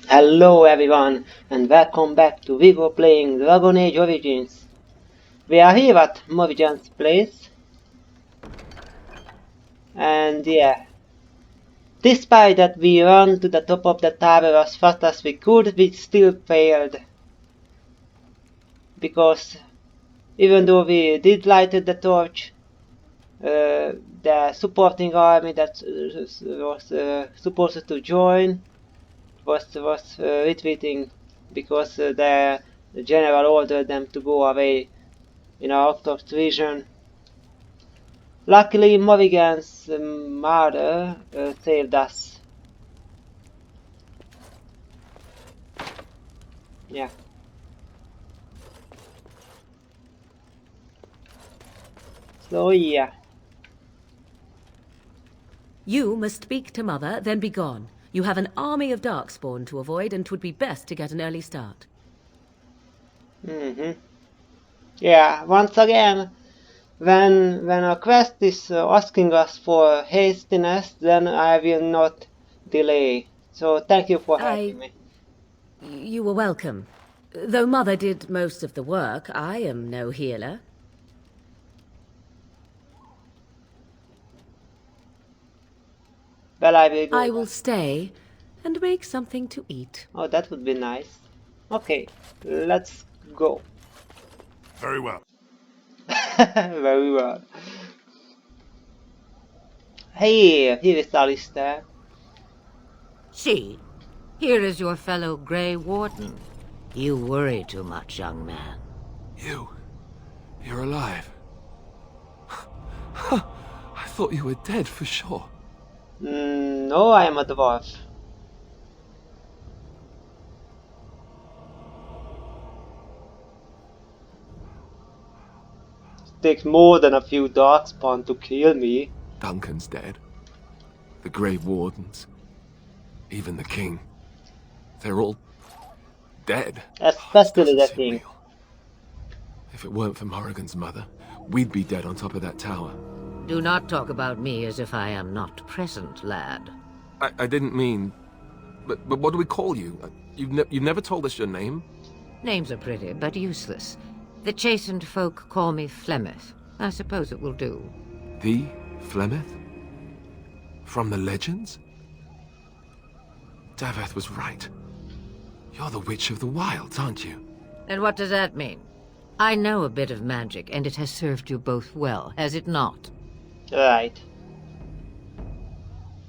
Hello everyone, and welcome back to Vivo playing Dragon Age Origins. We are here at Morijan's place, and yeah, despite that we ran to the top of the tower as fast as we could, we still failed. Because even though we did light the torch, the supporting army that was supposed to join was retreating because the general ordered them to go away in our Octo's region. Luckily, Morrigan's mother saved us. Yeah. So yeah. You must speak to Mother, then be gone. You have an army of Darkspawn to avoid, and 'twould be best to get an early start. Yeah. Once again, when a quest is asking us for hastiness, then I will not delay. So thank you for helping me. You were welcome. Though Mother did most of the work, I am no healer. Well, I will go I will then. stay and make something to eat. Oh, that would be nice. Okay, let's go. Very well. Very well. Hey, here is Alistair. See, here is your fellow Grey Warden. You worry too much, young man. You're alive. I thought you were dead for sure. No, I am a dwarf. It takes more than a few darkspawn to kill me. Duncan's dead. The Grey Wardens. Even the King. They're all dead. This Especially doesn't the seem king. real. If it weren't for Morrigan's mother, we'd be dead on top of that tower. Do not talk about me as if I am not present, lad. I didn't mean... But what do we call you? You've never told us your name? Names are pretty, but useless. The chastened folk call me Flemeth. I suppose it will do. The Flemeth? From the legends? Daveth was right. You're the Witch of the Wilds, aren't you? And what does that mean? I know a bit of magic, and it has served you both well, has it not? Right.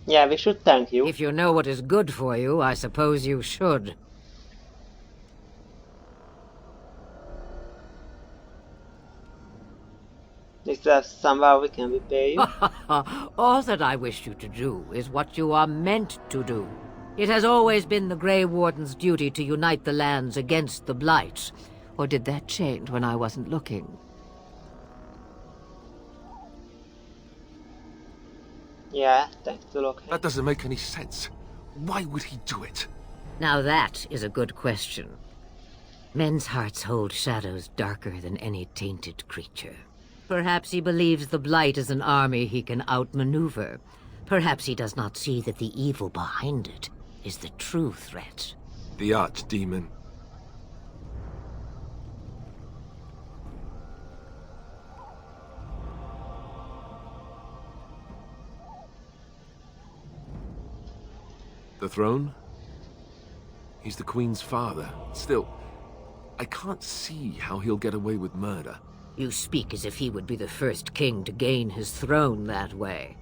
Yeah, we should thank you. If you know what is good for you, I suppose you should. Is there somewhere we can repay you? All that I wish you to do is what you are meant to do. It has always been the Grey Warden's duty to unite the lands against the Blights. Or did that change when I wasn't looking? Yeah, thanks to Locke. That doesn't make any sense. Why would he do it? Now that is a good question. Men's hearts hold shadows darker than any tainted creature. Perhaps he believes the Blight is an army he can outmaneuver. Perhaps he does not see that the evil behind it is the true threat. The Archdemon. The throne? He's the Queen's father. Still, I can't see how he'll get away with murder. You speak as if he would be the first king to gain his throne that way.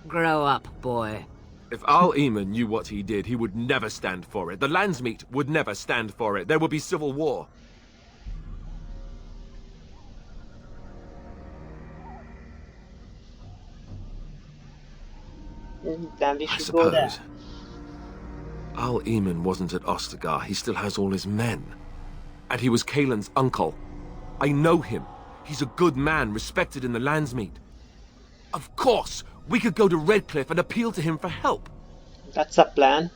Grow up, boy. If Al Eamon knew what he did, he would never stand for it. The Landsmeet would never stand for it. There would be civil war. Then we I should go there. suppose. Al Eamon wasn't at Ostagar. He still has all his men. And he was Kaelin's uncle. I know him. He's a good man, respected in the Landsmeet. Of course, we could go to Redcliffe and appeal to him for help. That's a plan.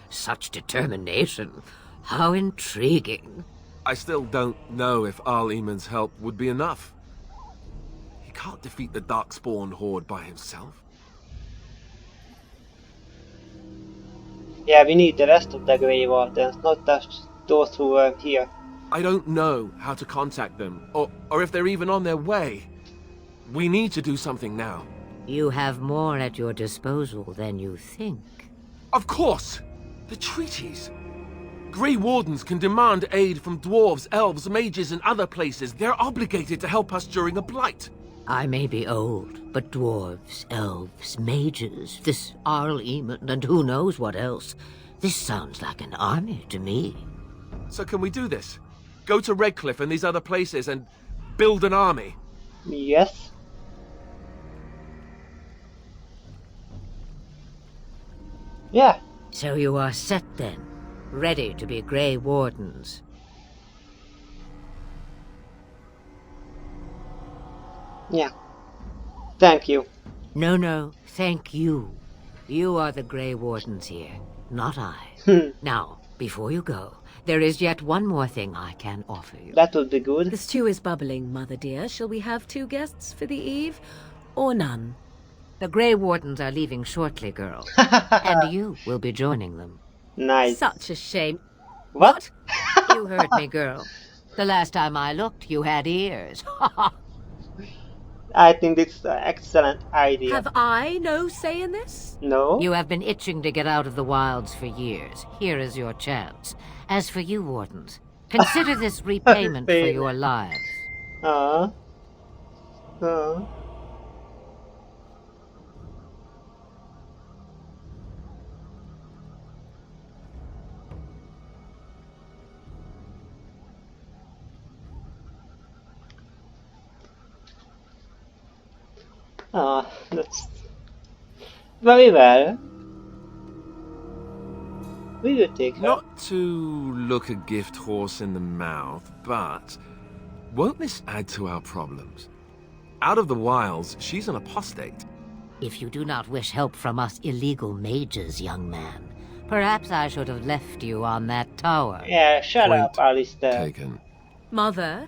Such determination. How intriguing. I still don't know if Al Eamon's help would be enough. He can't defeat the Darkspawn horde by himself. Yeah, we need the rest of the Grey Wardens, not just those who were here. I don't know how to contact them, or if they're even on their way. We need to do something now. You have more at your disposal than you think. Of course! The treaties! Grey Wardens can demand aid from dwarves, elves, mages, and other places. They're obligated to help us during a blight. I may be old, but dwarves, elves, mages, this Arl Eamon, and who knows what else. This sounds like an army to me. So can we do this? Go to Redcliffe and these other places and build an army? Yes. Yeah. So you are set then, ready to be Grey Wardens. Yeah. Thank you. No, thank you. You are the Grey Wardens here, not I. Now, before you go, there is yet one more thing I can offer you. That would be good. The stew is bubbling, Mother dear. Shall we have 2 guests for the eve, or none? The Grey Wardens are leaving shortly, girl. And you will be joining them. Nice. Such a shame. What? You heard me, girl. The last time I looked, you had ears. I think this is an excellent idea. Have I no say in this? No? You have been itching to get out of the wilds for years. Here is your chance. As for you, Wardens, consider this repayment for your lives. Uh. That's very well. We will take her. Not to look a gift horse in the mouth, but won't this add to our problems? Out of the wilds, she's an apostate. If you do not wish help from us illegal mages, young man, perhaps I should have left you on that tower. Yeah, shut Point up, Alistair. taken. Mother,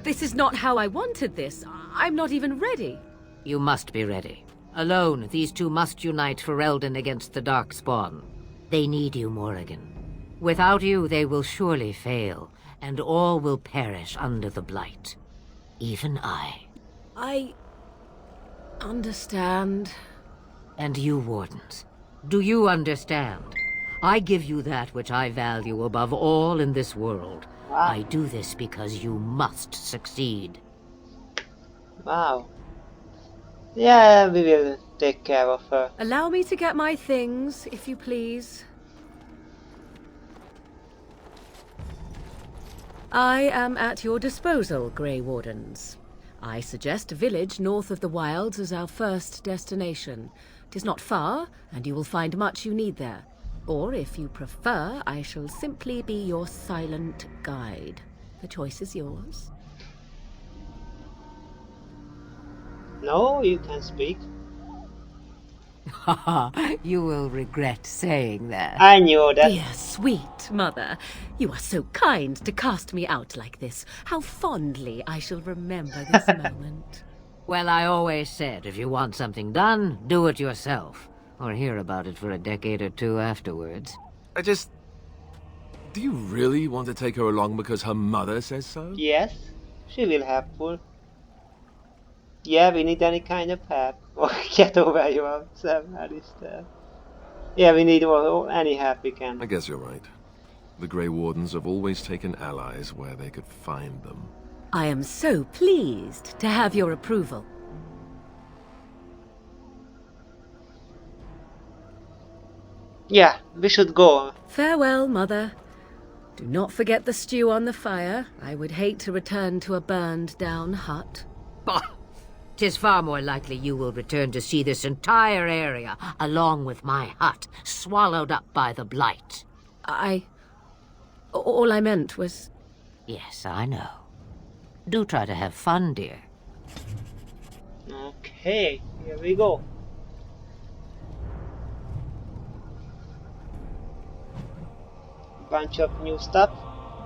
this is not how I wanted this. I'm not even ready. You must be ready. Alone, these two must unite Ferelden against the Darkspawn. They need you, Morrigan. Without you, they will surely fail, and all will perish under the Blight. Even I. I understand. And you, Wardens. Do you understand? I give you that which I value above all in this world. Wow. I do this because you must succeed. Wow. Yeah, we will take care of her. Allow me to get my things, if you please. I am at your disposal, Grey Wardens. I suggest a village north of the wilds as our first destination. 'Tis not far, and you will find much you need there. Or, if you prefer, I shall simply be your silent guide. The choice is yours. No, you can speak. You will regret saying that. I knew that. Dear sweet mother, you are so kind to cast me out like this. How fondly I shall remember this moment. Well, I always said, if you want something done, do it yourself. Or hear about it for a decade or two afterwards. Do you really want to take her along because her mother says so? Yes, she will helpful. Yeah, we need any kind of help. Or get over yourself, Alistair. Yeah, we need any help we can. I guess you're right. The Grey Wardens have always taken allies where they could find them. I am so pleased to have your approval. Yeah, we should go. Farewell, mother. Do not forget the stew on the fire. I would hate to return to a burned-down hut. Bah! 'Tis far more likely you will return to see this entire area, along with my hut, swallowed up by the Blight. All I meant was... Yes, I know. Do try to have fun, dear. Okay, here we go. Bunch of new stuff.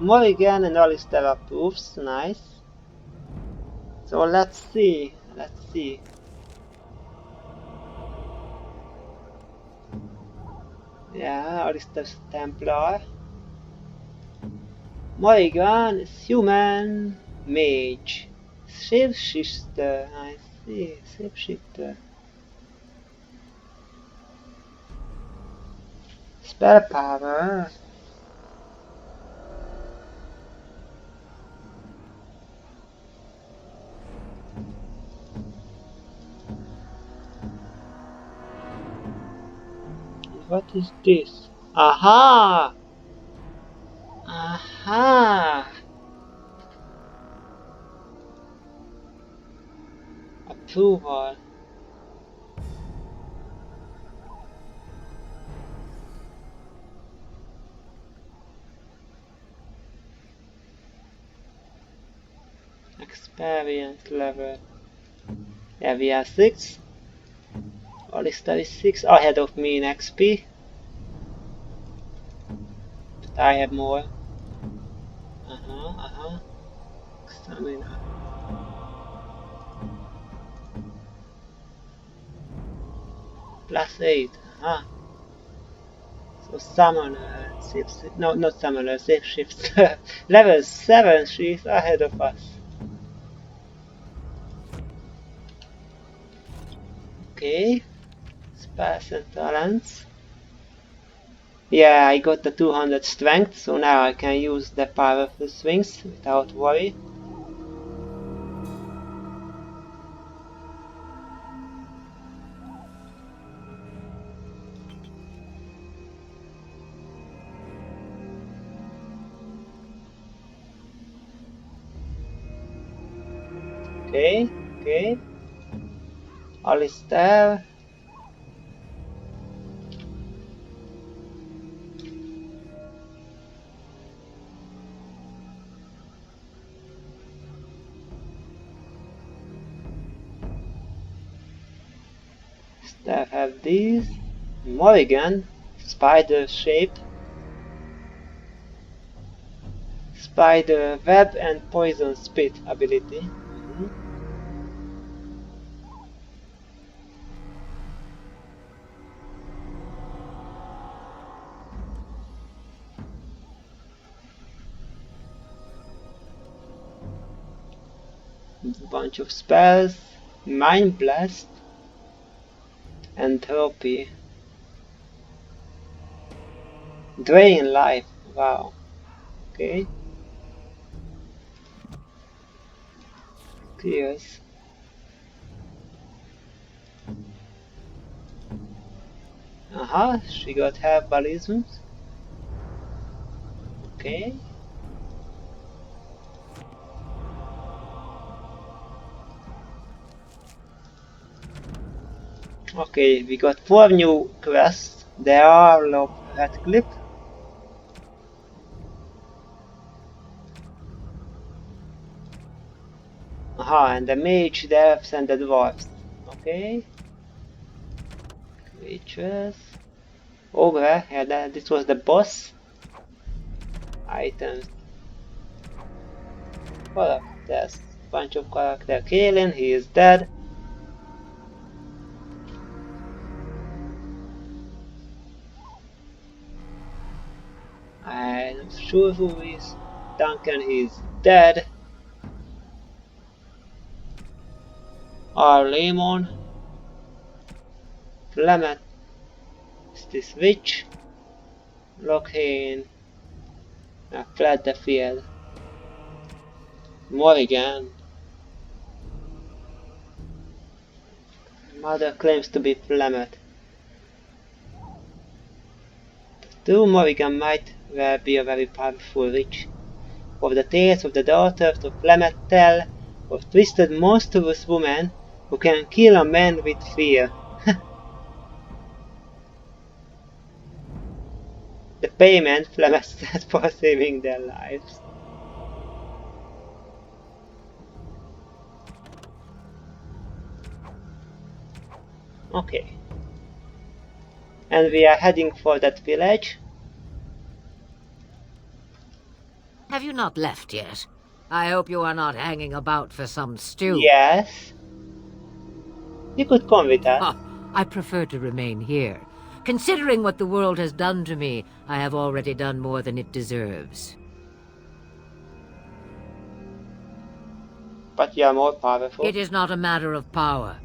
Morrigan and Alistair approves, nice. So let's see. Yeah, Alistair's Templar. Morrigan is human. Mage. Shapeshifter. I see. Shapeshifter. Spell power. What is this? Aha! Aha! Approval. Experience level. Yeah, we are 6. Alistair is 6 ahead of me in XP. But I have more. Stamina. +8. So summoner, no, not summoner, safe shifts. Level 7, she's ahead of us. Okay. Spells and talents. Yeah, I got the 200 strength, so now I can use the powerful swings without worry. Okay. Alistair. Staff have these. Morrigan, spider shape, spider web and poison spit ability. Bunch of spells, Mind Blast, Entropy, Drain Life, wow, okay, Clears, she got herbalisms, okay. Okay, we got 4 new quests. The Earl of Redcliffe. And the Mage, the Elves and the Dwarves. Okay. Creatures. Ogre, yeah, this was the boss. Items. Characters. Bunch of characters. Kaelin, he is dead. I'm not sure who is Duncan, he is dead. Lemon. Flemeth. Is this witch? Lockhane. Fled the field. Morrigan. Mother claims to be Flemeth. True Morrigan might well be a very powerful witch. Of the tales of the daughters of Flemeth tell of twisted monstrous woman who can kill a man with fear. The payment Flemeth said for saving their lives. Okay. And we are heading for that village. Have you not left yet? I hope you are not hanging about for some stew. Yes. You could come with us. I prefer to remain here. Considering what the world has done to me, I have already done more than it deserves. But you are more powerful. It is not a matter of power.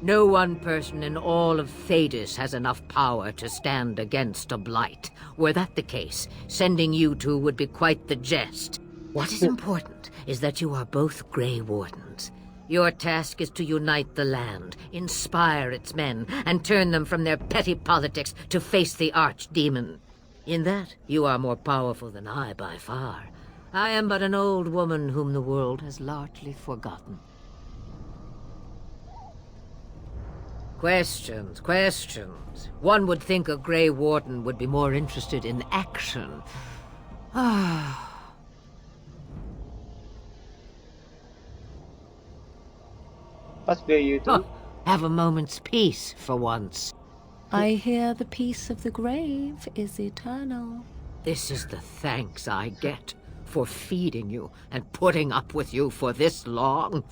No one person in all of Thedas has enough power to stand against a blight. Were that the case, sending you two would be quite the jest. What is important is that you are both Grey Wardens. Your task is to unite the land, inspire its men, and turn them from their petty politics to face the archdemon. In that, you are more powerful than I by far. I am but an old woman whom the world has largely forgotten. Questions, questions. One would think a Grey Warden would be more interested in action. What will you do? Have a moment's peace for once. I hear the peace of the grave is eternal. This is the thanks I get for feeding you and putting up with you for this long.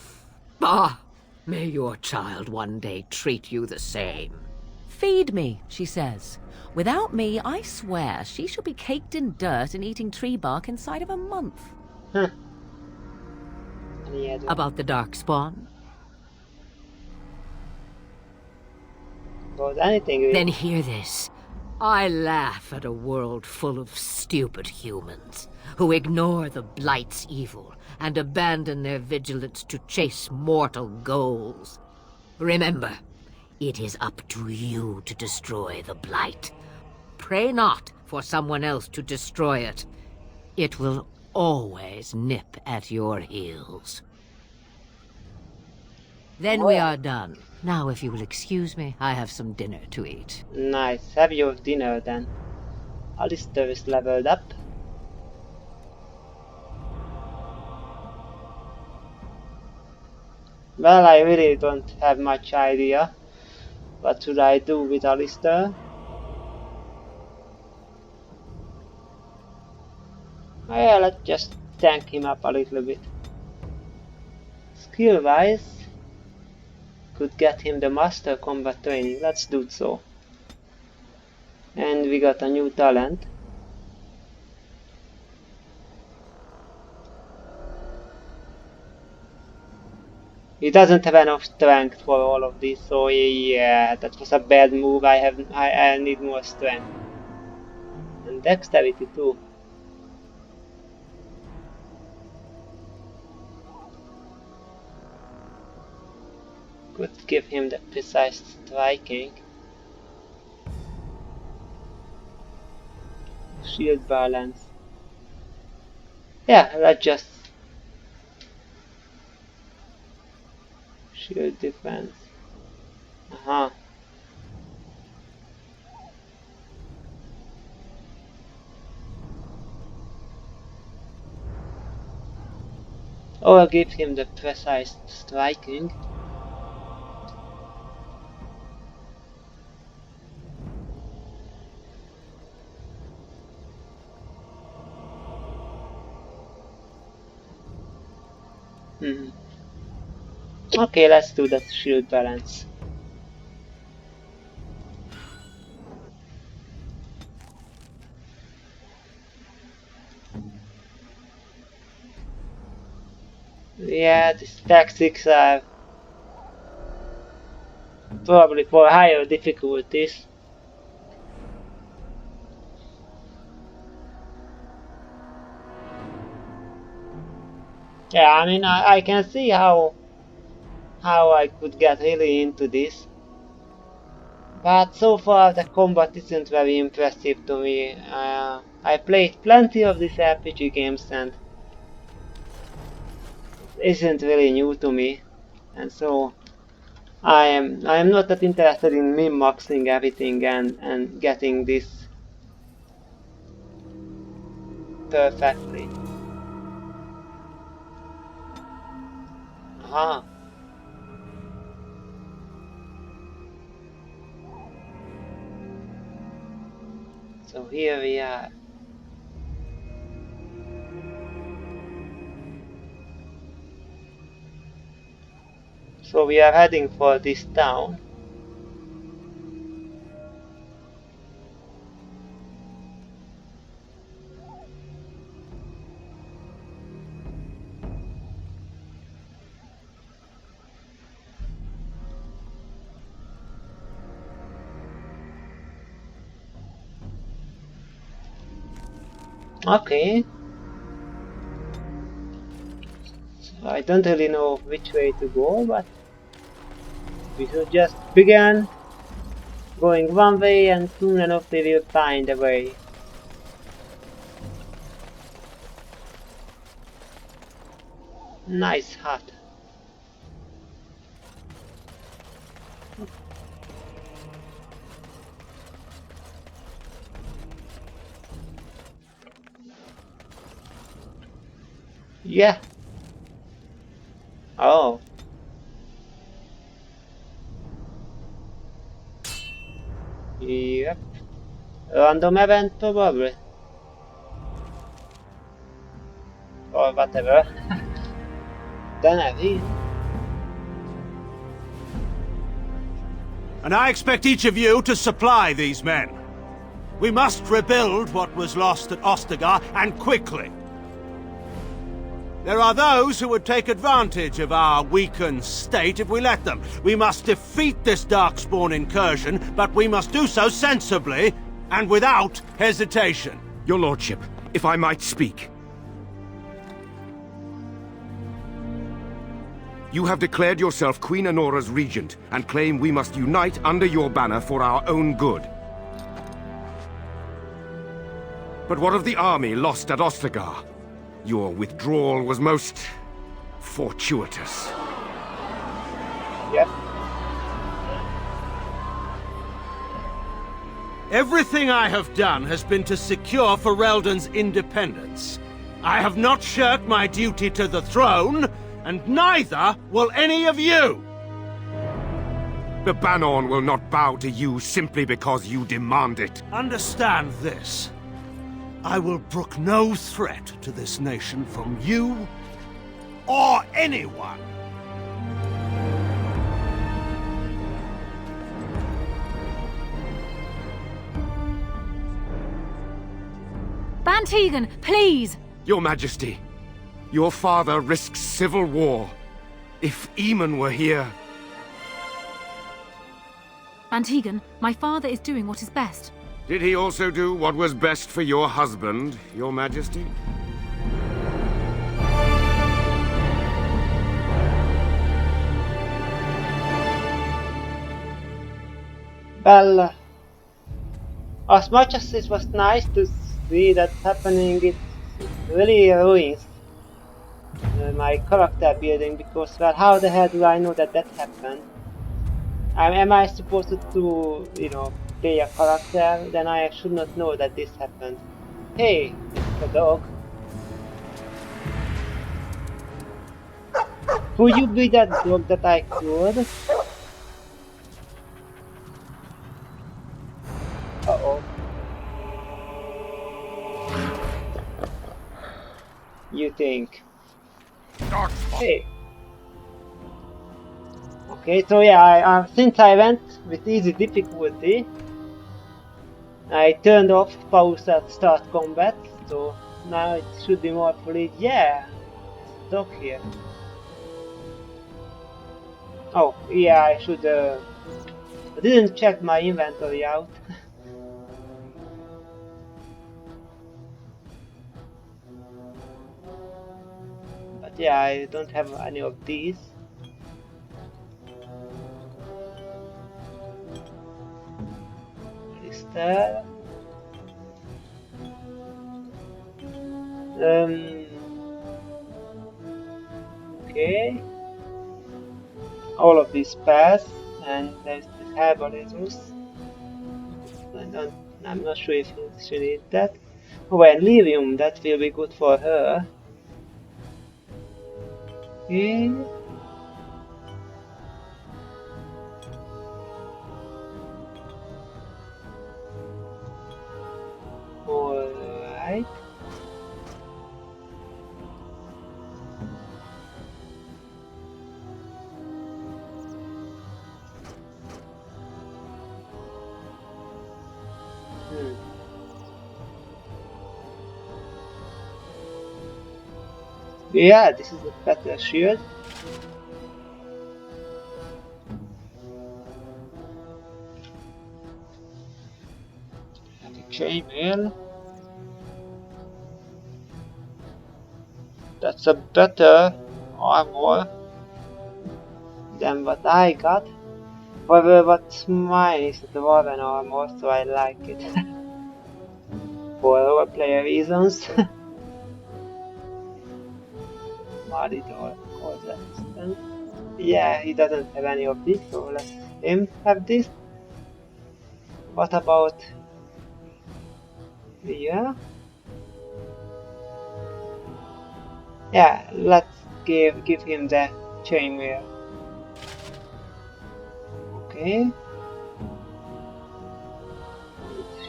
Bah! May your child one day treat you the same. Feed me, she says. Without me, I swear, she shall be caked in dirt and eating tree bark inside of a month. Yeah, About the Darkspawn? about anything really. Then hear this. I laugh at a world full of stupid humans who ignore the Blight's evil and abandon their vigilance to chase mortal goals. Remember, it is up to you to destroy the Blight. Pray not for someone else to destroy it. It will always nip at your heels. Then we are done. Now, if you will excuse me, I have some dinner to eat. Nice. Have your dinner then. Alistair is leveled up. Well, I really don't have much idea. What should I do with Alistair? Well, let's just tank him up a little bit. Skill-wise, could get him the master combat training. Let's do so. And we got a new talent. He doesn't have enough strength for all of this, so yeah, that was a bad move. I need more strength. And dexterity too. Could give him the precise striking. Shield balance. Yeah, let's just shield defense. Or give him the precise striking. Okay, let's do that shield balance. Yeah, these tactics are probably for higher difficulties. Yeah, I mean, I can see how I could get really into this. But so far the combat isn't very impressive to me. I played plenty of these RPG games and it isn't really new to me. And so I am not that interested in min-maxing everything and getting this perfectly. So here we are. So we are heading for this town. Okay. So I don't really know which way to go, but we should just begin going one way and soon enough we will find a way. Nice hut. Yeah. Oh. Yep. Random event probably. Or whatever. Then I will. And I expect each of you to supply these men. We must rebuild what was lost at Ostagar, and quickly. There are those who would take advantage of our weakened state if we let them. We must defeat this Darkspawn incursion, but we must do so sensibly and without hesitation. Your lordship, if I might speak. You have declared yourself Queen Anora's regent, and claim we must unite under your banner for our own good. But what of the army lost at Ostagar? Your withdrawal was most fortuitous. Yep. Everything I have done has been to secure Ferelden's independence. I have not shirked my duty to the throne, and neither will any of you! The Banorn will not bow to you simply because you demand it. Understand this. I will brook no threat to this nation from you or anyone. Bann Teagan, please! Your Majesty, your father risks civil war. If Eamon were here... Bann Teagan, my father is doing what is best. Did he also do what was best for your husband, Your Majesty? Well, as much as it was nice to see that happening, it really ruins my character building because, well, how the hell do I know that that happened? Am I supposed to, you know, play a character? Then I should not know that this happened. Hey, it's a dog. Could you be that dog that I could? Uh-oh. You think? Hey. Okay, so yeah, since I went with easy difficulty, I turned off pause at start combat, so now it should be more fully. Yeah, dog here. Oh, yeah, I should. I didn't check my inventory out. But yeah, I don't have any of these. There. Okay. All of these pass, and there's this herbalismus. I'm not sure if she needs that. Oh, and Lyrium, that will be good for her. Okay. Alright. Yeah, this is a better shield. Chainmail. That's a better armor than what I got. However, what's mine is the Dwarven armor, so I like it. For roleplayer reasons. Maridor cause resistance. Yeah, he doesn't have any of this, so let him have this. What about... yeah? Yeah, let's give him the chainmail. Okay.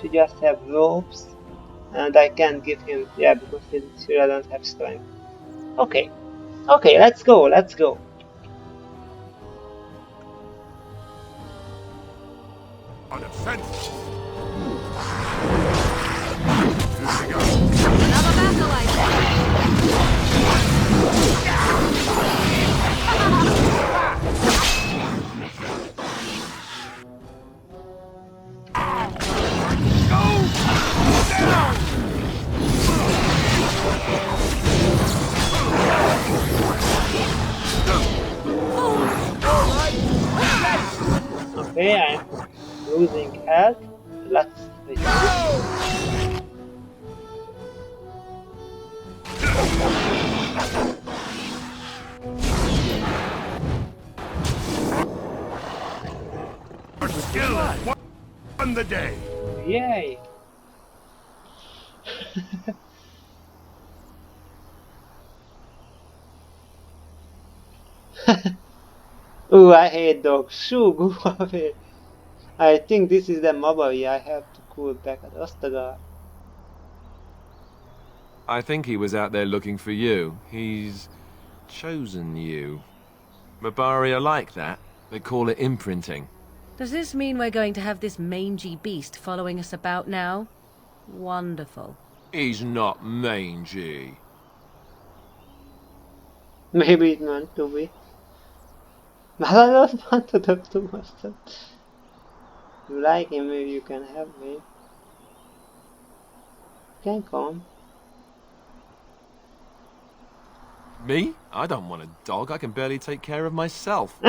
She just have ropes, and I can't give him, yeah, because she doesn't have strength. Okay, okay, let's go, let's go. Okay, I'm losing health. Let's return. Skill won the day. Yay! Ooh, I hate dogs. Shoo, go away. I think this is the Mabari. I have to cool back at Ostagar. I think he was out there looking for you. He's chosen you. Mabari are like that. They call it imprinting. Does this mean we're going to have this mangy beast following us about now? Wonderful. He's not mangy. Maybe it's meant to be. But I don't want to talk too much. You like him, maybe you can help me. You can come. Me? I don't want a dog. I can barely take care of myself.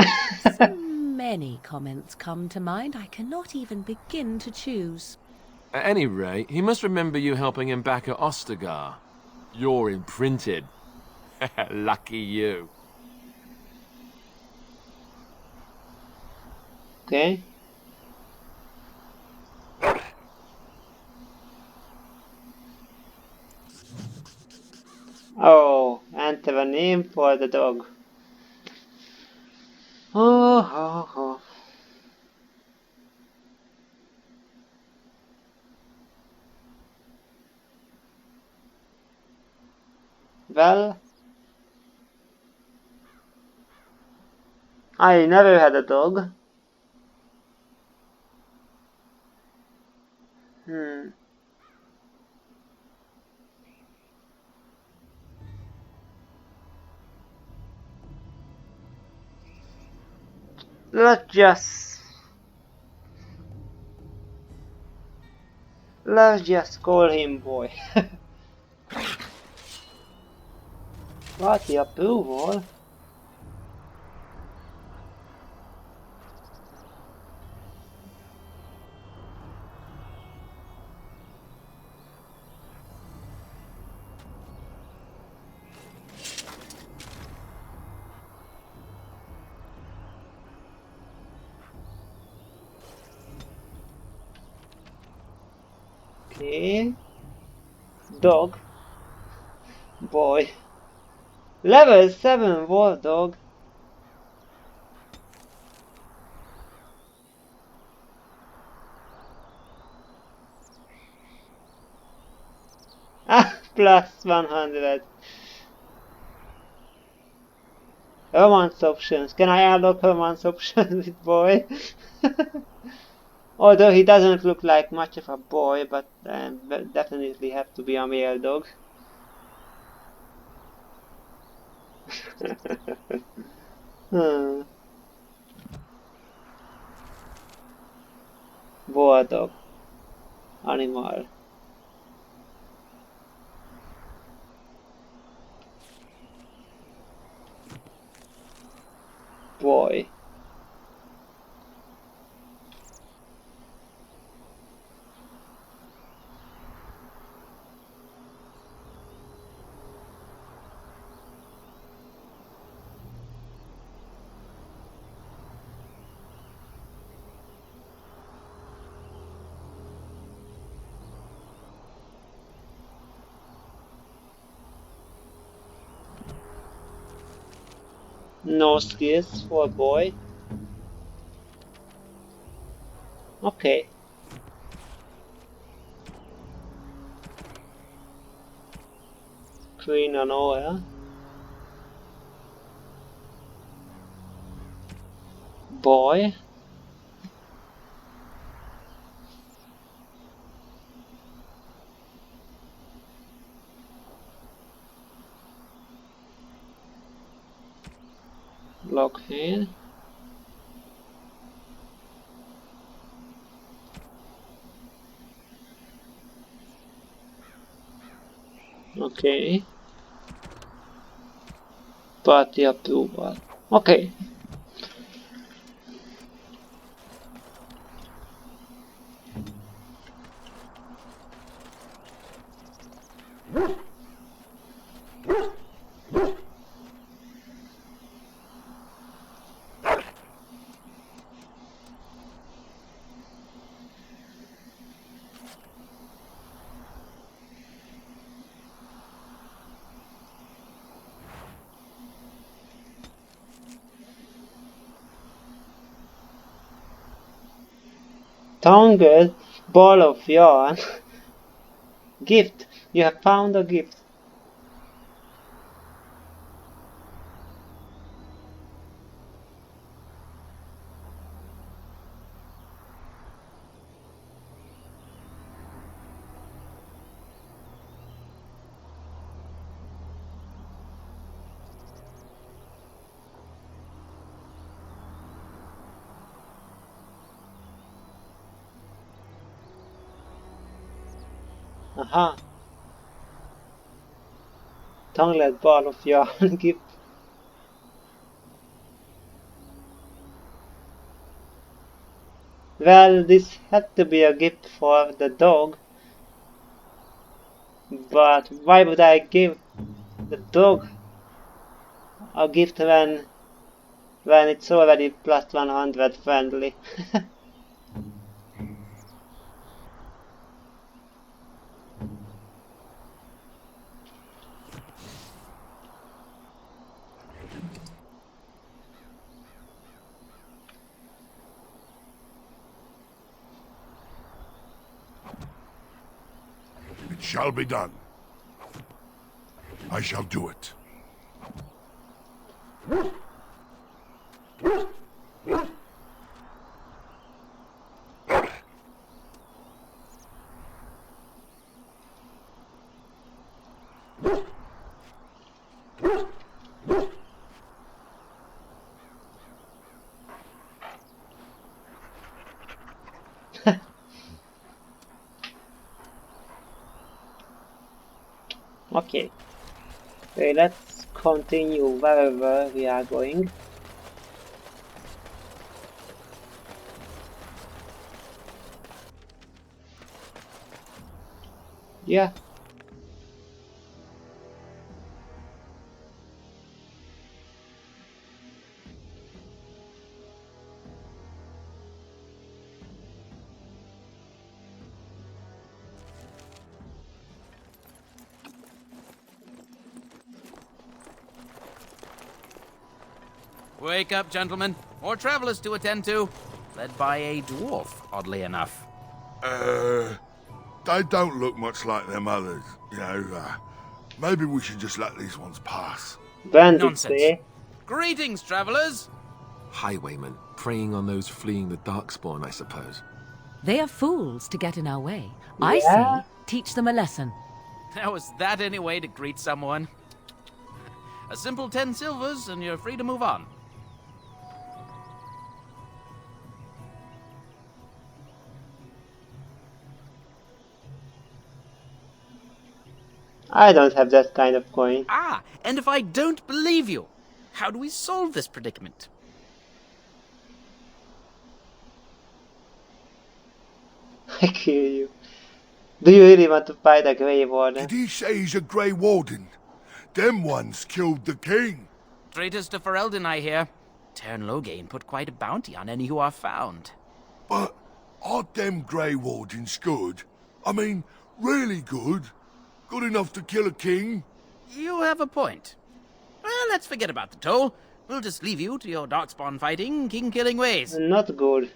So many comments come to mind, I cannot even begin to choose. At any rate, he must remember you helping him back at Ostagar. You're imprinted. Lucky you. Okay. Oh, and have a name for the dog. Oh. Well, I never had a dog. Let's just call him boy. What the approval? Okay. Dog. Boy. Level 7 war dog. Ah, plus 100. Romance options. Can I unlock romance options with boy? Although he doesn't look like much of a boy, but definitely have to be a male dog. Boa dog. Animal. boy. No skills for a boy. Okay. Clean and oil. Boy. Blockhead. Okay. Party approval. Okay. Tangled ball of yarn. Gift. You have found a gift. Aha. Tangled ball of yarn gift. Well, this had to be a gift for the dog. But why would I give the dog a gift when it's already plus 100 friendly? It shall be done. I shall do it. Okay. Okay, let's continue wherever we are going. Yeah. Wake up, gentlemen. More travelers to attend to. Led by a dwarf, oddly enough. They don't look much like them others, you know. Maybe we should just let these ones pass. Bandits, Nonsense. eh? Greetings, travelers. Highwaymen, preying on those fleeing the Darkspawn, I suppose. They are fools to get in our way. I Yeah. say, teach them a lesson. Now, is that any way to greet someone? A simple 10 silvers, and you're free to move on. I don't have that kind of coin. Ah, and if I don't believe you, how do we solve this predicament? I kill you. Do you really want to fight a Grey Warden? Did he say he's a Grey Warden? Them ones killed the king. Traitors to Ferelden, I hear. Tern Loghain put quite a bounty on any who are found. But aren't them Grey Wardens good? I mean, really good? Good enough to kill a king? You have a point. Well, let's forget about the toll. We'll just leave you to your darkspawn fighting, king-killing ways. Not good.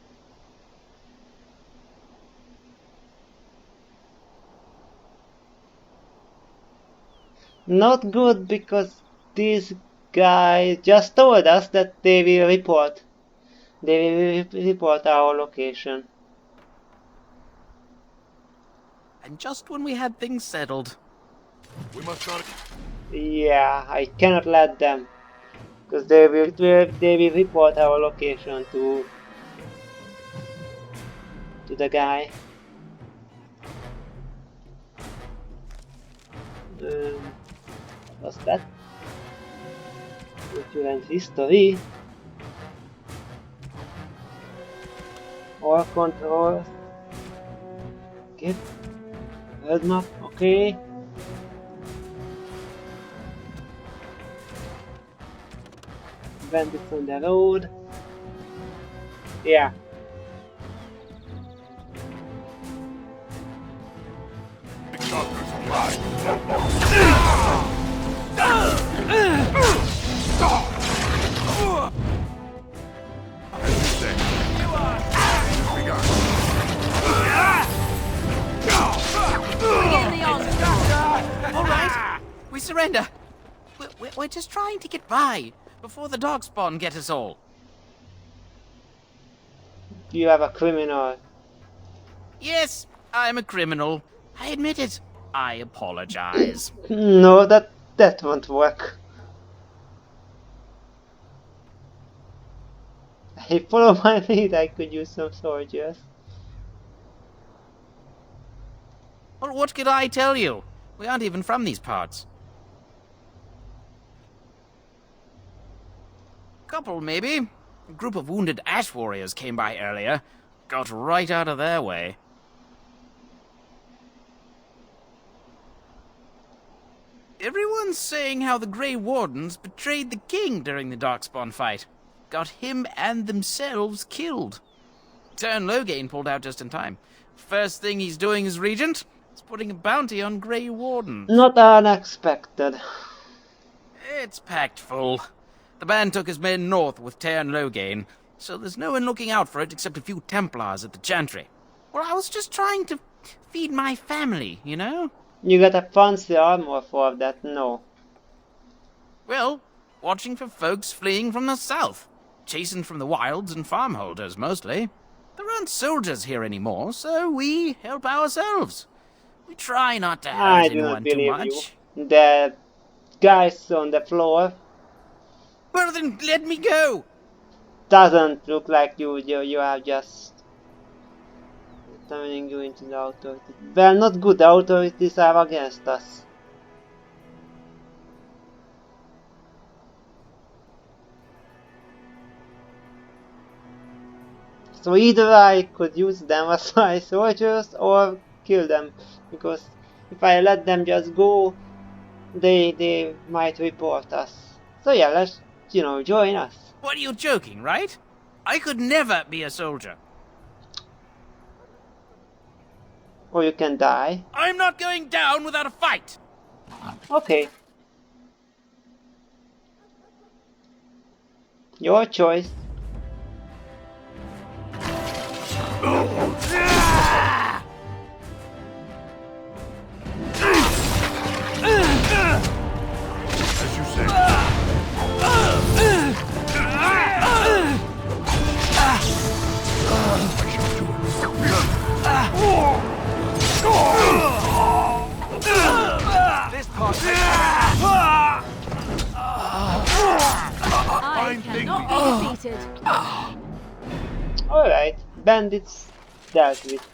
Not good because these guys just told us that they will report. They will report our location. And just when we had things settled. We must not... Yeah, I cannot let them. Because they will report our location to the guy. What's that? Document history. All controls. Get red map, okay. Bandits on the road. Yeah. All right, we surrender. We're just trying to get by before the darkspawn get us all. You have a criminal. Yes, I'm a criminal. I admit it. I apologize. No, that won't work. If follow my lead, I could use some soldiers. Well, what could I tell you? We aren't even from these parts. Couple, maybe. A group of wounded ash warriors came by earlier. Got right out of their way. Everyone's saying how the Grey Wardens betrayed the king during the Darkspawn fight. Got him and themselves killed. Tern Loghain pulled out just in time. First thing he's doing as regent is putting a bounty on Grey Wardens. Not unexpected. It's packed full. The band took his men north with Tern Loghain, so there's no one looking out for it except a few Templars at the Chantry. Well, I was just trying to feed my family, you know? You got a fancy armor for that? No. Well, watching for folks fleeing from the south. Chasing from the wilds and farmholders, mostly. There aren't soldiers here anymore, so we help ourselves. We try not to hurt I do not anyone too believe much. you. The guys on the floor Well, then let me go! doesn't look like you are just turning you into the authority. Well, not good. The authorities are against us. So either I could use them as my soldiers or kill them, because if I let them just go, they might report us. So yeah, let's, join us. What, are you joking, right? I could never be a soldier. Or you can die. I'm not going down without a fight! Okay. Your choice. As you say. I cannot be defeated. Alright, bandits dealt with.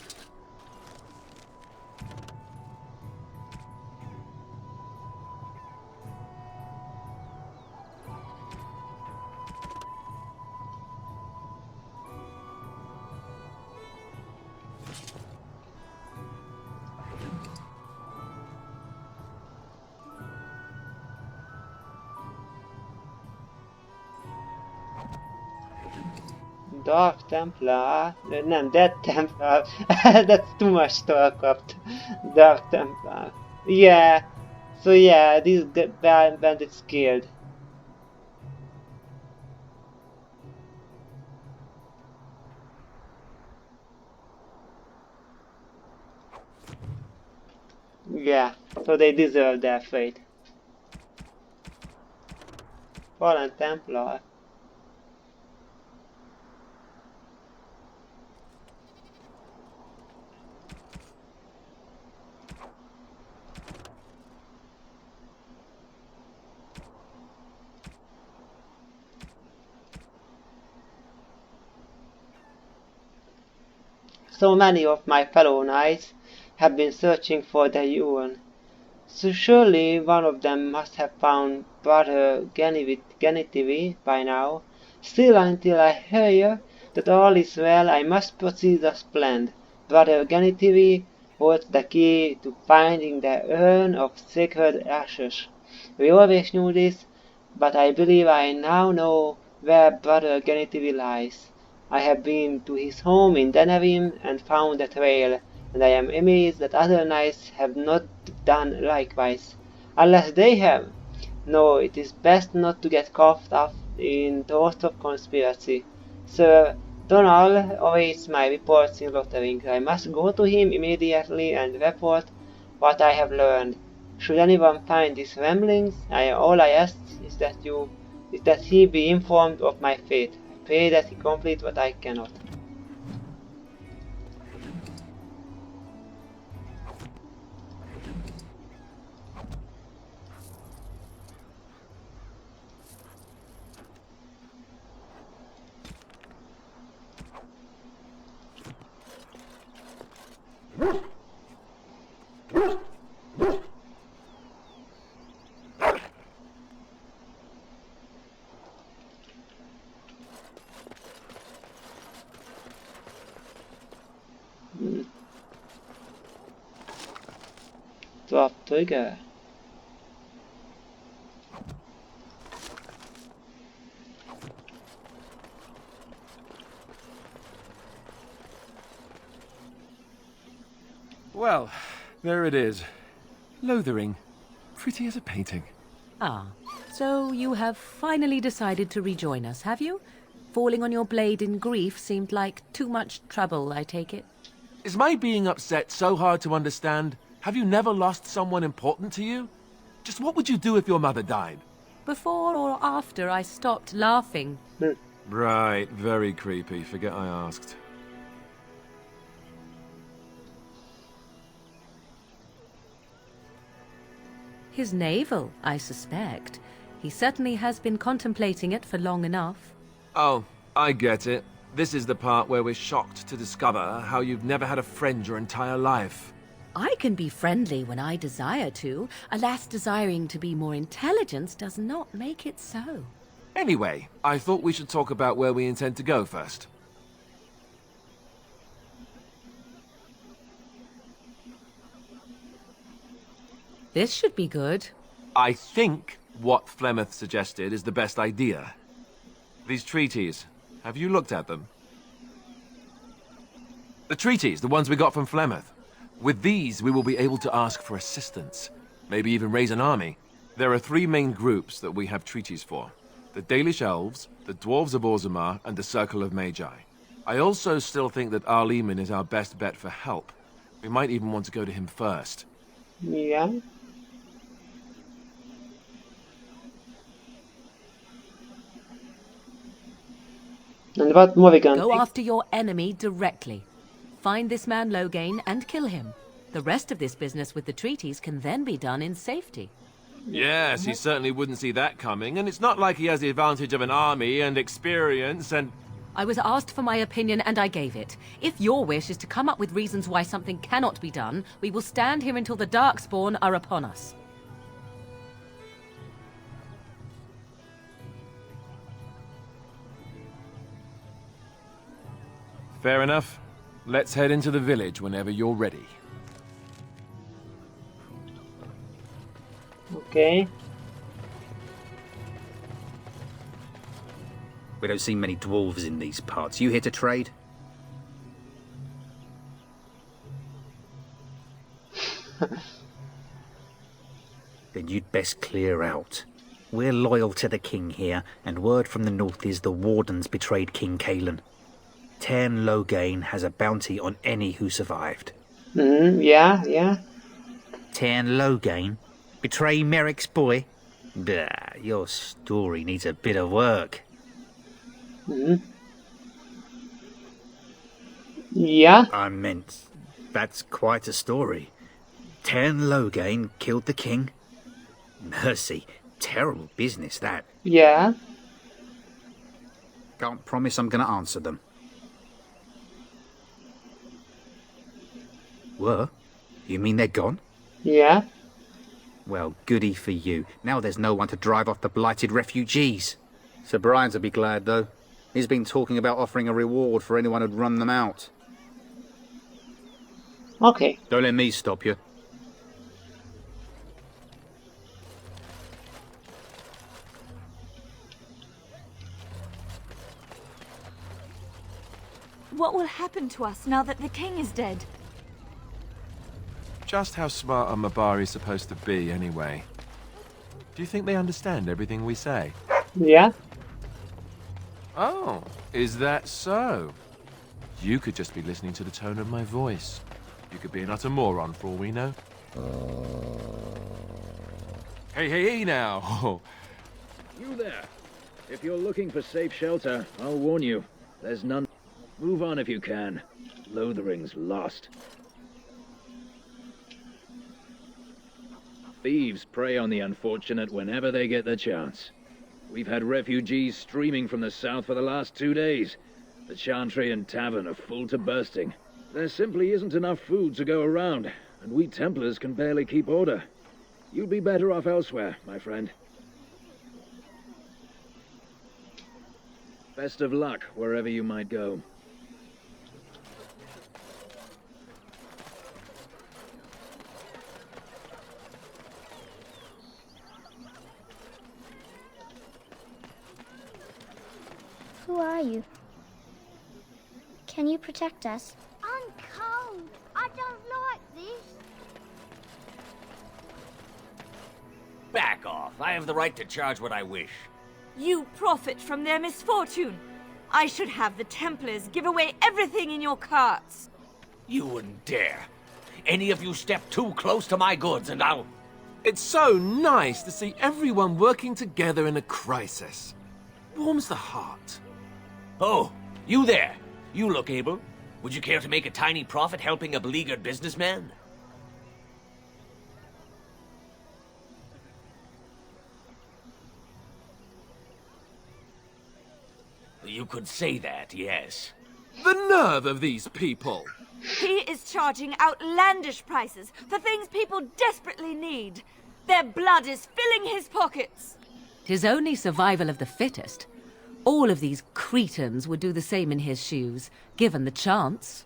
Dark Templar. Nem, Dead Templar. That's too much StarCraft. Dark Templar. Yeah. So yeah, these bandits killed. Yeah, so they deserve their fate. Fallen Templar. So many of my fellow knights have been searching for the Yuan. So surely one of them must have found Brother Genitivi by now. Still, until I hear that all is well, I must proceed as planned. Brother Genitivi holds the key to finding the urn of sacred ashes. We always knew this, but I believe I now know where Brother Genitivi lies. I have been to his home in Denerim and found the trail, and I am amazed that other knights have not done likewise. Unless they have. No, it is best not to get caught up in thoughts of conspiracy. Sir Donald awaits my reports in Lothering. I must go to him immediately and report what I have learned. Should anyone find these ramblings, all I ask is that he be informed of my fate. I pray that he complete what I cannot. Drop trigger. Well, there it is. Lothering. Pretty as a painting. Ah, so you have finally decided to rejoin us, have you? Falling on your blade in grief seemed like too much trouble, I take it. Is my being upset so hard to understand? Have you never lost someone important to you? Just what would you do if your mother died? Before or after I stopped laughing. Right, very creepy. Forget I asked. His navel, I suspect. He certainly has been contemplating it for long enough. Oh, I get it. This is the part where we're shocked to discover how you've never had a friend your entire life. I can be friendly when I desire to. Alas, desiring to be more intelligent does not make it so. Anyway, I thought we should talk about where we intend to go first. This should be good. I think what Flemeth suggested is the best idea. These treaties, have you looked at them? The treaties, the ones we got from Flemeth. With these, we will be able to ask for assistance. Maybe even raise an army. There are three main groups that we have treaties for. The Dalish Elves, the Dwarves of Orzammar, and the Circle of Magi. I also still think that Arleman is our best bet for help. We might even want to go to him first. Yeah. And what Morrigan? Go after your enemy directly. Find this man Loghain and kill him. The rest of this business with the treaties can then be done in safety. Yes, he certainly wouldn't see that coming, and it's not like he has the advantage of an army and experience and... I was asked for my opinion and I gave it. If your wish is to come up with reasons why something cannot be done, we will stand here until the Darkspawn are upon us. Fair enough. Let's head into the village whenever you're ready. Okay. We don't see many dwarves in these parts. You here to trade? Then you'd best clear out. We're loyal to the king here, and word from the north is the Wardens betrayed King Cailan. Tairn Loghain has a bounty on any who survived. Yeah. Tairn Loghain? Betray Merrick's boy? Bah, your story needs a bit of work. Yeah. I meant, that's quite a story. Tairn Loghain killed the king? Mercy, terrible business, that. Yeah. Can't promise I'm gonna answer them. Were? You mean they're gone? Yeah. Well, goody for you. Now there's no one to drive off the blighted refugees. Sir Brian'll be glad, though. He's been talking about offering a reward for anyone who'd run them out. Okay. Don't let me stop you. What will happen to us now that the king is dead? Just how smart are Mabari supposed to be, anyway? Do you think they understand everything we say? Yeah. Oh, is that so? You could just be listening to the tone of my voice. You could be an utter moron for all we know. Hey now! You there. If you're looking for safe shelter, I'll warn you. There's none. Move on if you can. Lothering's lost. Thieves prey on the unfortunate whenever they get the chance. We've had refugees streaming from the south for the last 2 days. The Chantry and Tavern are full to bursting. There simply isn't enough food to go around, and we Templars can barely keep order. You'd be better off elsewhere, my friend. Best of luck wherever you might go. Who are you? Can you protect us? I'm cold. I don't like this. Back off. I have the right to charge what I wish. You profit from their misfortune. I should have the Templars give away everything in your carts. You wouldn't dare. Any of you step too close to my goods and I'll... It's so nice to see everyone working together in a crisis. Warms the heart. Oh, you there. You look able. Would you care to make a tiny profit helping a beleaguered businessman? You could say that, yes. The nerve of these people! He is charging outlandish prices for things people desperately need. Their blood is filling his pockets. 'Tis only survival of the fittest. All of these cretins would do the same in his shoes, given the chance.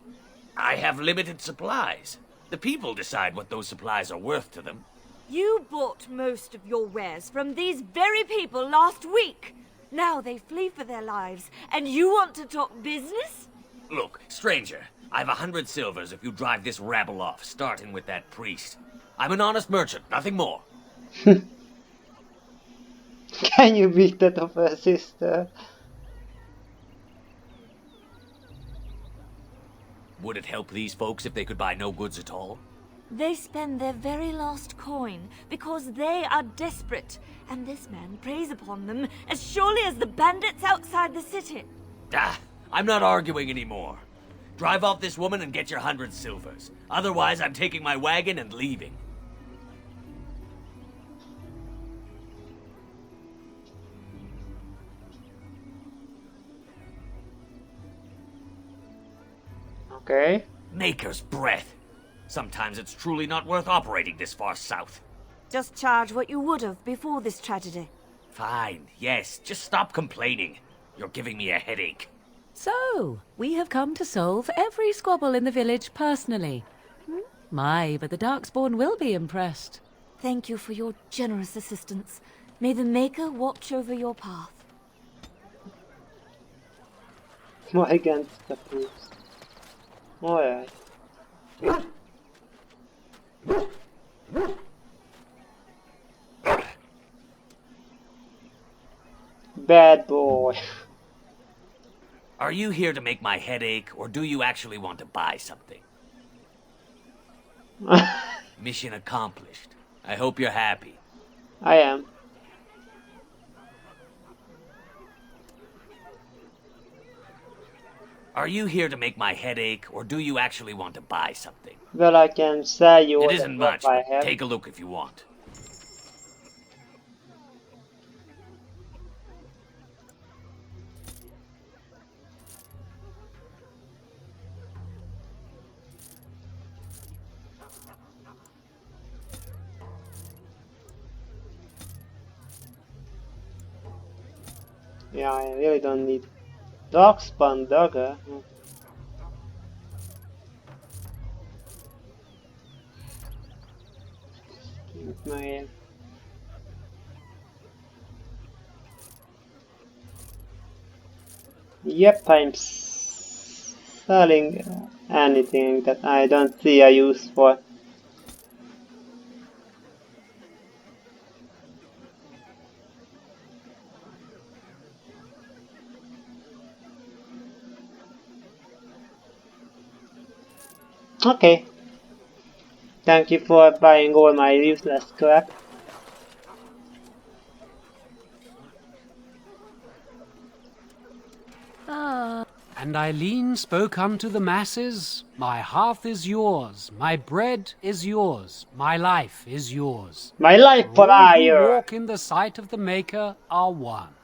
I have limited supplies. The people decide what those supplies are worth to them. You bought most of your wares from these very people last week. Now they flee for their lives, and you want to talk business? Look, stranger, I've 100 silvers if you drive this rabble off, starting with that priest. I'm an honest merchant, nothing more. Can you beat that of a sister? Would it help these folks if they could buy no goods at all? They spend their very last coin because they are desperate, and this man preys upon them as surely as the bandits outside the city. Ah, I'm not arguing anymore. Drive off this woman and get your 100 silvers. Otherwise, I'm taking my wagon and leaving. Okay. Maker's breath. Sometimes it's truly not worth operating this far south. Just charge what you would have before this tragedy. Fine, yes, just stop complaining. You're giving me a headache. So, we have come to solve every squabble in the village personally. My, but the Darkspawn will be impressed. Thank you for your generous assistance. May the Maker watch over your path. More against the boost. Alright. Bad boy. Are you here to make my head ache, or do you actually want to buy something? Mission accomplished. I hope you're happy. I am. Are you here to make my head ache, or do you actually want to buy something? Well, I can sell you It all isn't the much, stuff I but have. take a look if you want. Yeah, I really don't need Darkspawn Dagger. My Yep, I'm selling anything that I don't see a use for. Okay. Thank you for buying all my useless crap. And Eileen spoke unto the masses, my hearth is yours, my bread is yours, my life is yours. My life for all who hire. walk in the sight of the Maker are one.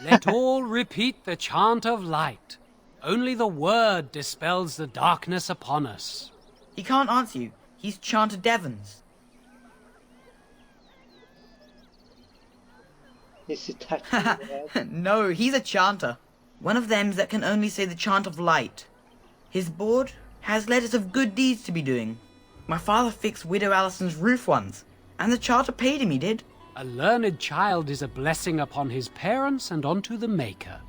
Let all repeat the chant of light. Only the word dispels the darkness upon us. He can't answer you. He's Chanter Devons. Is it touching? No, he's a chanter. One of them that can only say the chant of light. His board has letters of good deeds to be doing. My father fixed Widow Allison's roof once, and the charter paid him, he did. A learned child is a blessing upon his parents and onto the Maker.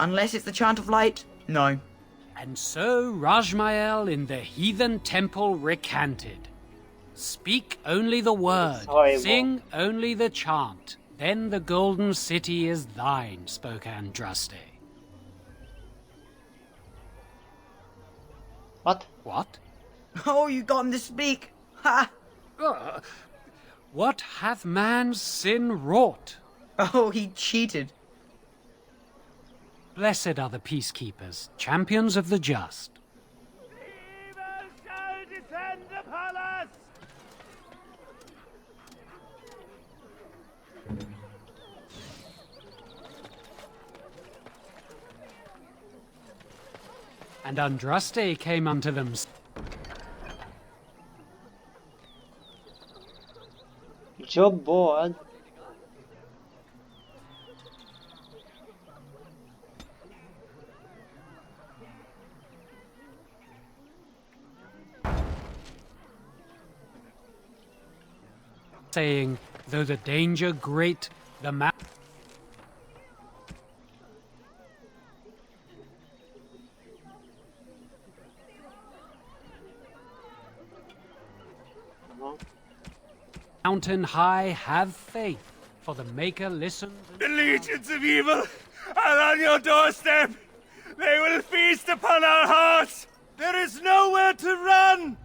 Unless it's the chant of light, no. And so Rajmael in the heathen temple recanted. Speak only the word, sing only the chant, then the golden city is thine, spoke Andraste. What? What? Oh, you got him to speak! Ha! What hath man's sin wrought? Oh, he cheated. Blessed are the peacekeepers, champions of the just. Evil shall descend upon us! And Andraste came unto them. Job board. Saying, though the danger great, the mountain high, have faith, for the Maker listens. The legions of evil are on your doorstep. They will feast upon our hearts. There is nowhere to run.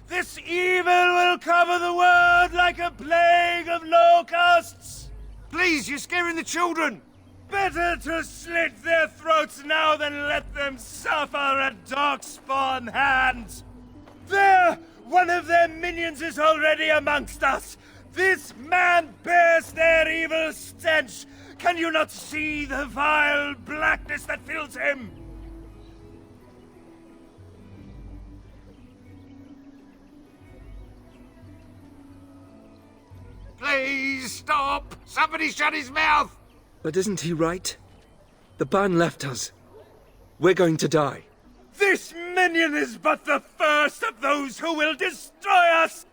This evil will cover the world like a plague of locusts. Please, you're scaring the children. Better to slit their throats now than let them suffer at Darkspawn hands. There! One of their minions is already amongst us. This man bears their evil stench. Can you not see the vile blackness that fills him? Please stop! Somebody shut his mouth! But isn't he right? The ban left us. We're going to die. This minion is but the first of those who will destroy us!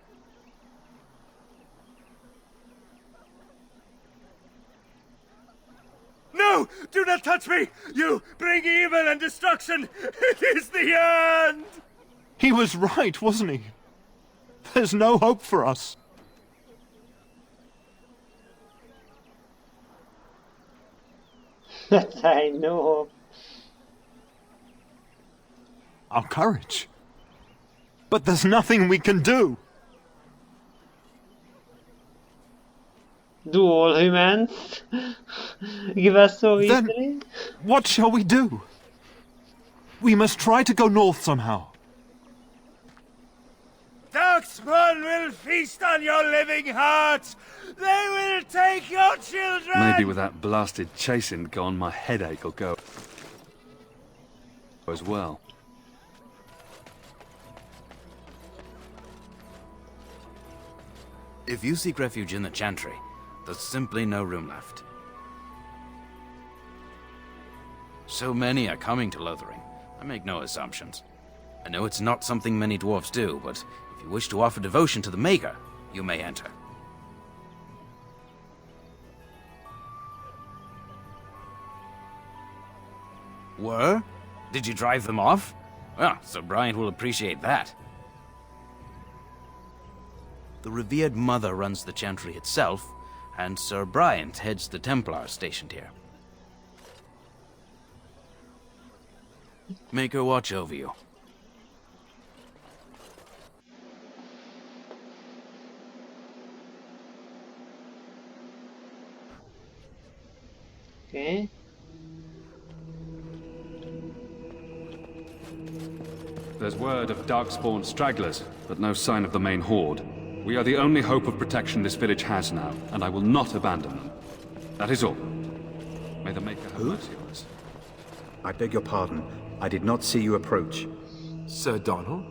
No! Do not touch me! You bring evil and destruction! It is the end! He was right, wasn't he? There's no hope for us. I know. Our courage. But there's nothing we can do. Do all humans give us so easily? Then what shall we do? We must try to go north somehow. Darkspawn will feast on your living hearts! They will take your children! Maybe with that blasted chasing gone, my headache will go as well. If you seek refuge in the Chantry, there's simply no room left. So many are coming to Lothering. I make no assumptions. I know it's not something many dwarves do, but if you wish to offer devotion to the Maker, you may enter. Were? Did you drive them off? Well, Sir Bryant will appreciate that. The revered mother runs the Chantry itself, and Sir Bryant heads the Templars stationed here. Make her watch over you. Okay. There's word of Darkspawn stragglers, but no sign of the main horde. We are the only hope of protection this village has now, and I will not abandon them. That is all. May the Maker have mercy on us. I beg your pardon. I did not see you approach. Sir Donald?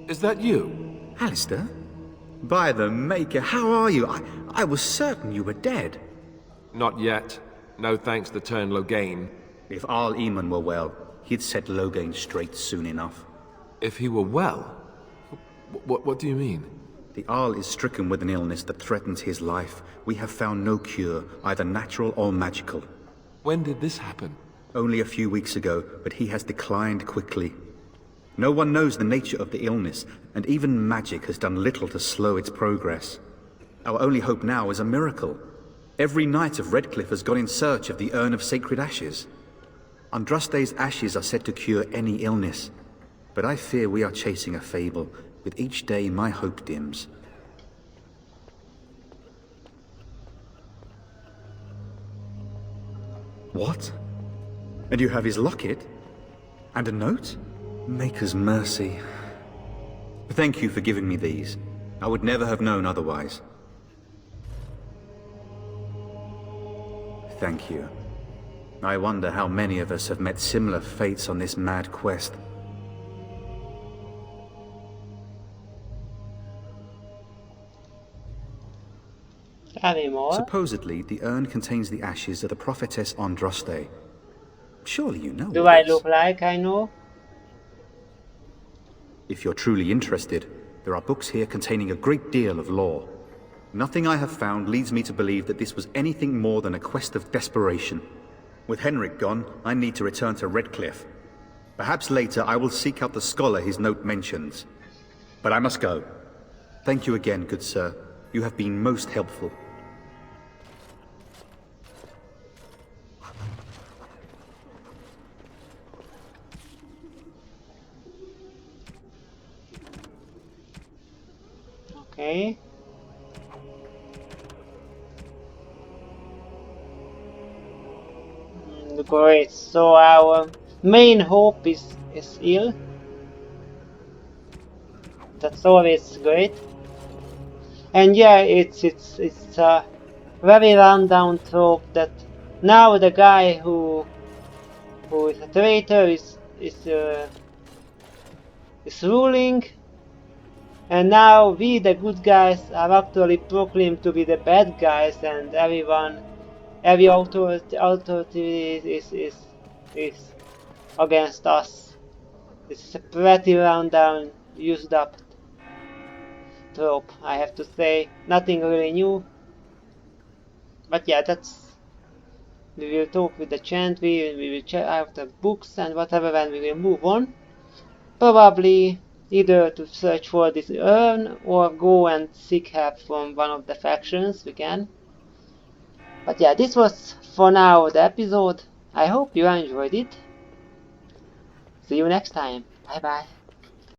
Is that you? Alistair? By the Maker, how are you? I was certain you were dead. Not yet. No thanks to Turn Logain. If Arl Eamon were well, he'd set Logain straight soon enough. If he were well? What do you mean? The Arl is stricken with an illness that threatens his life. We have found no cure, either natural or magical. When did this happen? Only a few weeks ago, but he has declined quickly. No one knows the nature of the illness, and even magic has done little to slow its progress. Our only hope now is a miracle. Every knight of Redcliffe has gone in search of the Urn of Sacred Ashes. Andraste's ashes are said to cure any illness, but I fear we are chasing a fable. With each day, my hope dims. What? And you have his locket? And a note? Maker's mercy. Thank you for giving me these. I would never have known otherwise. Thank you. I wonder how many of us have met similar fates on this mad quest. Any more? Supposedly, the urn contains the ashes of the prophetess Andraste. Surely you know Do this. I look like I know? If you're truly interested, there are books here containing a great deal of lore. Nothing I have found leads me to believe that this was anything more than a quest of desperation. With Henrik gone, I need to return to Redcliffe. Perhaps later I will seek out the scholar his note mentions. But I must go. Thank you again, good sir. You have been most helpful. Okay. Great. So our main hope is ill. That's always great. And yeah, it's a very rundown trope that now the guy who is a traitor is ruling, and now we the good guys are actually proclaimed to be the bad guys, and every authority is against us. This is a pretty rundown, used up trope, I have to say. Nothing really new. But yeah, that's... We will talk with the Chantry, we will check out the books and whatever, and we will move on. Probably either to search for this urn or go and seek help from one of the factions, we can. But yeah, this was for now the episode. I hope you enjoyed it. See you next time. Bye bye.